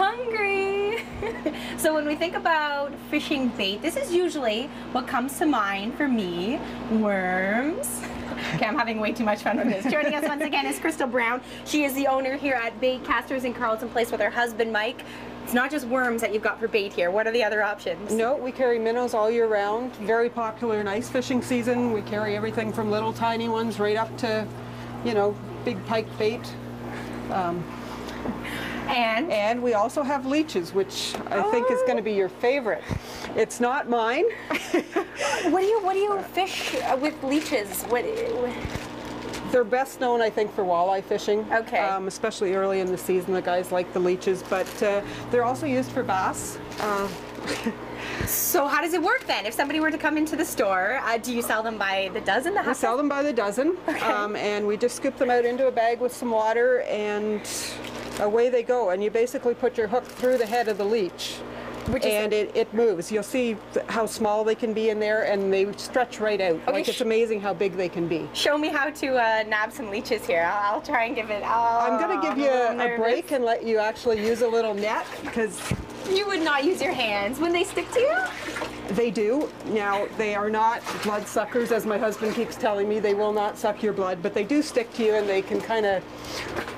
hungry. So when we think about fishing bait, this is usually what comes to mind for me. Worms. Okay, I'm having way too much fun with this. Joining us once again is Crystal Brown. She is the owner here at Bait Casters in Carleton Place with her husband Mike. It's not just worms that you've got for bait here. What are the other options? No, we carry minnows all year round. Very popular in ice fishing season. We carry everything from little tiny ones right up to, you know, big pike bait. And we also have leeches, which I think is going to be your favorite. It's not mine. What do you fish with leeches? They're best known, I think, for walleye fishing. Okay. Especially early in the season, the guys like the leeches, but they're also used for bass. So how does it work then? If somebody were to come into the store, do you sell them by the dozen? We sell them by the dozen, and we just scoop them out into a bag with some water, and away they go. And you basically put your hook through the head of the leech. And it moves. You'll see how small they can be in there, and they stretch right out. Okay, like, it's amazing how big they can be. Show me how to nab some leeches here. I'll try and give it. I'm going to give you a break and let you actually use a little net, because you would not use your hands when they stick to you. They do. Now, they are not blood suckers, as my husband keeps telling me. They will not suck your blood, but they do stick to you, and they can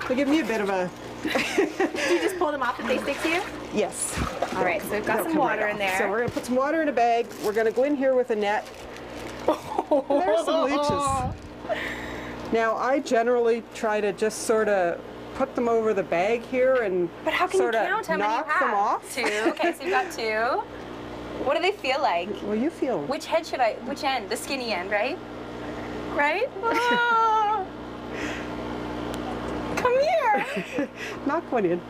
they give me a bit of a... Do you just pull them off if they stick to you? Yes. All right, so we've got some water in there. So we're going to put some water in a bag. We're going to go in here with a net. There's some leeches. Now, I generally try to just sort of put them over the bag here and but how can sort you of count how many you knock have? them off. Two. Okay, so you've got two. What do they feel like? Well, you feel. Which head should I? Which end? The skinny end, right? Right? Oh. Come here. Knock one in.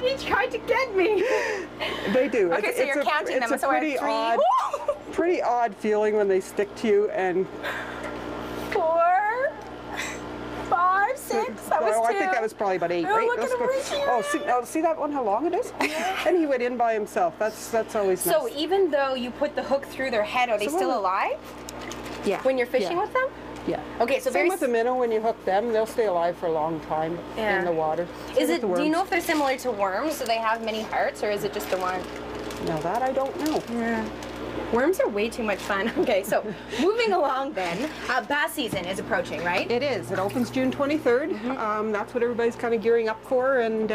He tried to get me. They do. Okay, so you're counting them. So pretty odd, pretty odd feeling when they stick to you. And 4, 5, 6. That was 2. I think that was probably about 8. Oh, right? look at him right here. Oh, see that one? How long it is? And he went in by himself. That's always nice. So even though you put the hook through their head, are they still alive? Yeah. When you're fishing with them? Yeah. Okay, so same with the minnow. When you hook them, they'll stay alive for a long time in the water. Do you know if they're similar to worms? Do they have many hearts, or is it just the one? No, that I don't know. Yeah. Worms are way too much fun. Okay, so moving along then, bass season is approaching, right? It is. It opens June 23rd. That's what everybody's kind of gearing up for, and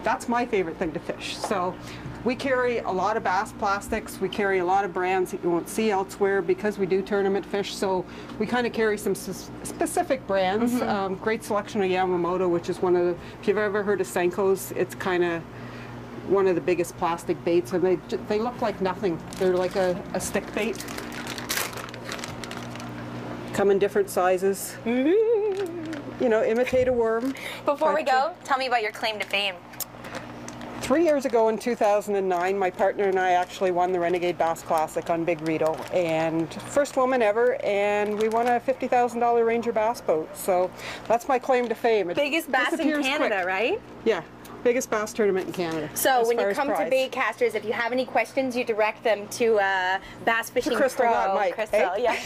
that's my favorite thing to fish. So we carry a lot of bass plastics. We carry a lot of brands that you won't see elsewhere because we do tournament fish. So we kind of carry some specific brands. Great selection of Yamamoto, which is one of the, if you've ever heard of Senko's, it's kind of one of the biggest plastic baits, and they look like nothing. They're like a stick bait. Come in different sizes. You know, imitate a worm. Before we go, tell me about your claim to fame. 3 years ago in 2009, my partner and I actually won the Renegade Bass Classic on Big Rito, and first woman ever, and we won a $50,000 Ranger bass boat. So that's my claim to fame. Biggest bass in Canada, right? Yeah. Biggest bass tournament in Canada. So when you come to Bait Casters, if you have any questions, you direct them to Bass Fishing to Crystal, Pro. not Mike. Crystal, yeah.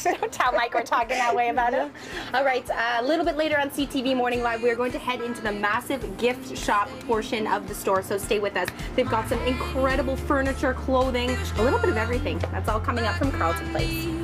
Don't tell Mike we're talking that way about him. All right, a little bit later on CTV Morning Live, we're going to head into the massive gift shop portion of the store, so stay with us. They've got some incredible furniture, clothing, a little bit of everything. That's all coming up from Carleton Place.